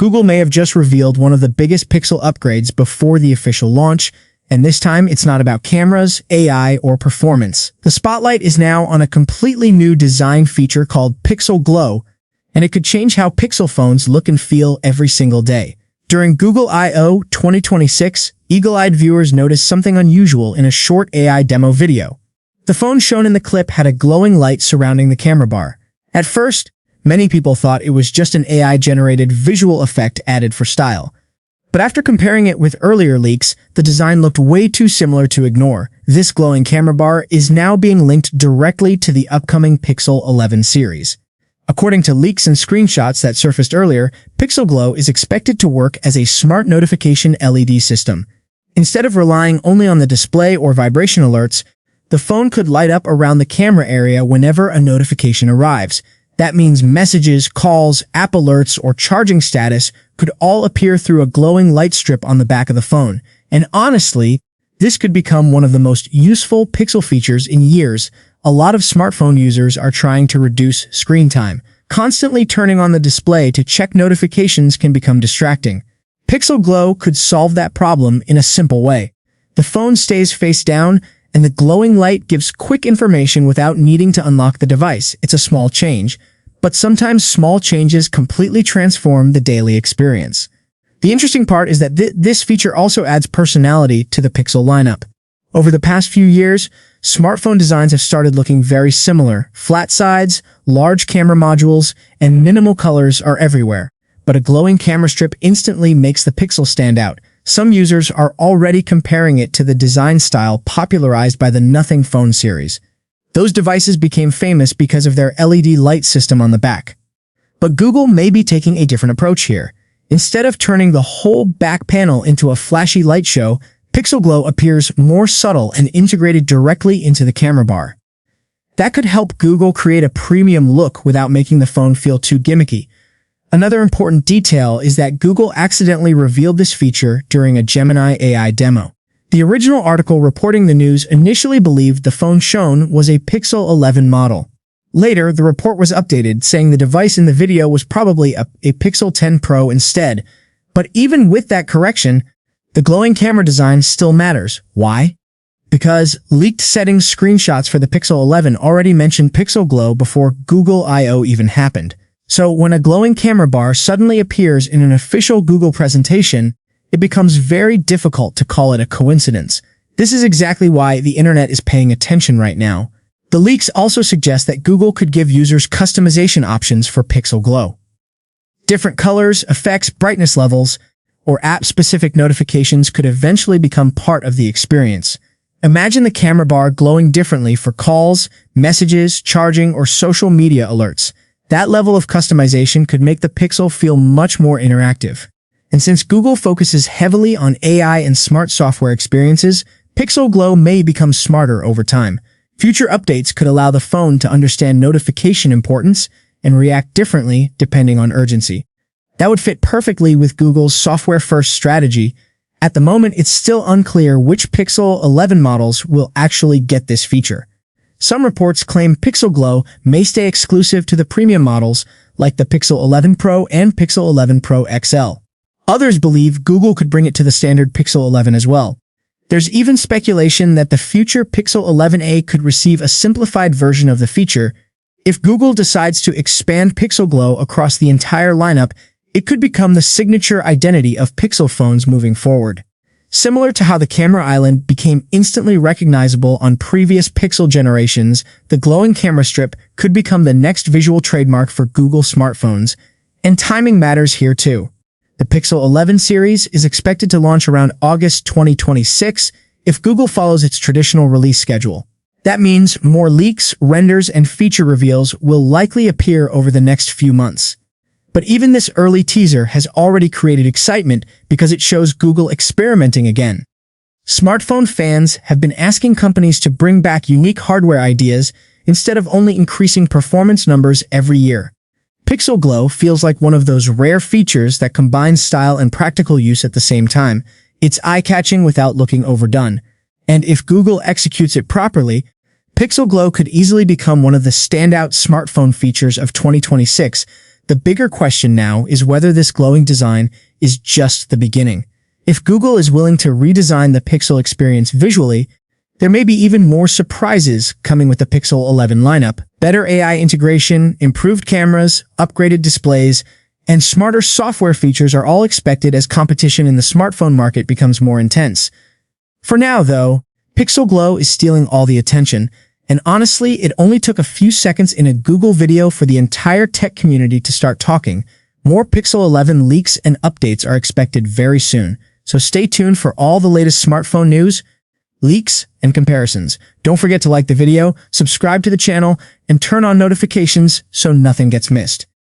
Google may have just revealed one of the biggest Pixel upgrades before the official launch, and this time it's not about cameras, AI, or performance. The spotlight is now on a completely new design feature called Pixel Glow, and it could change how Pixel phones look and feel every single day. During Google I/O 2026, eagle-eyed viewers noticed something unusual in a short AI demo video. The phone shown in the clip had a glowing light surrounding the camera bar. At first, many people thought it was just an AI-generated visual effect added for style. But after comparing it with earlier leaks, the design looked way too similar to ignore. This glowing camera bar is now being linked directly to the upcoming Pixel 11 series. According to leaks and screenshots that surfaced earlier, Pixel Glow is expected to work as a smart notification LED system. Instead of relying only on the display or vibration alerts, the phone could light up around the camera area whenever a notification arrives. That means messages, calls, app alerts, or charging status could all appear through a glowing light strip on the back of the phone. And honestly, this could become one of the most useful Pixel features in years. A lot of smartphone users are trying to reduce screen time. Constantly turning on the display to check notifications can become distracting. Pixel Glow could solve that problem in a simple way. The phone stays face down, and the glowing light gives quick information without needing to unlock the device. It's a small change, but sometimes small changes completely transform the daily experience. The interesting part is that this feature also adds personality to the Pixel lineup. Over the past few years, smartphone designs have started looking very similar. Flat sides, large camera modules, and minimal colors are everywhere. But a glowing camera strip instantly makes the Pixel stand out. Some users are already comparing it to the design style popularized by the Nothing phone series. Those devices became famous because of their LED light system on the back. But Google may be taking a different approach here. Instead of turning the whole back panel into a flashy light show, Pixel Glow appears more subtle and integrated directly into the camera bar. That could help Google create a premium look without making the phone feel too gimmicky. Another important detail is that Google accidentally revealed this feature during a Gemini AI demo. The original article reporting the news initially believed the phone shown was a Pixel 11 model. Later, the report was updated, saying the device in the video was probably a Pixel 10 Pro instead. But even with that correction, the glowing camera design still matters. Why? Because leaked settings screenshots for the Pixel 11 already mentioned Pixel Glow before Google I/O even happened. So when a glowing camera bar suddenly appears in an official Google presentation, it becomes very difficult to call it a coincidence. This is exactly why the internet is paying attention right now. The leaks also suggest that Google could give users customization options for Pixel Glow. Different colors, effects, brightness levels, or app-specific notifications could eventually become part of the experience. Imagine the camera bar glowing differently for calls, messages, charging, or social media alerts. That level of customization could make the Pixel feel much more interactive. And since Google focuses heavily on AI and smart software experiences, Pixel Glow may become smarter over time. Future updates could allow the phone to understand notification importance and react differently depending on urgency. That would fit perfectly with Google's software-first strategy. At the moment, it's still unclear which Pixel 11 models will actually get this feature. Some reports claim Pixel Glow may stay exclusive to the premium models like the Pixel 11 Pro and Pixel 11 Pro XL. Others believe Google could bring it to the standard Pixel 11 as well. There's even speculation that the future Pixel 11a could receive a simplified version of the feature. If Google decides to expand Pixel Glow across the entire lineup, it could become the signature identity of Pixel phones moving forward. Similar to how the camera island became instantly recognizable on previous Pixel generations, the glowing camera strip could become the next visual trademark for Google smartphones, and timing matters here too. The Pixel 11 series is expected to launch around August 2026 if Google follows its traditional release schedule. That means more leaks, renders, and feature reveals will likely appear over the next few months. But even this early teaser has already created excitement because it shows Google experimenting again. Smartphone fans have been asking companies to bring back unique hardware ideas instead of only increasing performance numbers every year. Pixel Glow feels like one of those rare features that combines style and practical use at the same time. It's eye-catching without looking overdone. And if Google executes it properly, Pixel Glow could easily become one of the standout smartphone features of 2026. The bigger question now is whether this glowing design is just the beginning. If Google is willing to redesign the Pixel experience visually, there may be even more surprises coming with the Pixel 11 lineup. Better AI integration, improved cameras, upgraded displays, and smarter software features are all expected as competition in the smartphone market becomes more intense. For now, though, Pixel Glow is stealing all the attention, and honestly, it only took a few seconds in a Google video for the entire tech community to start talking. More Pixel 11 leaks and updates are expected very soon, so stay tuned for all the latest smartphone news, leaks, and comparisons. Don't forget to like the video, subscribe to the channel, and turn on notifications so nothing gets missed.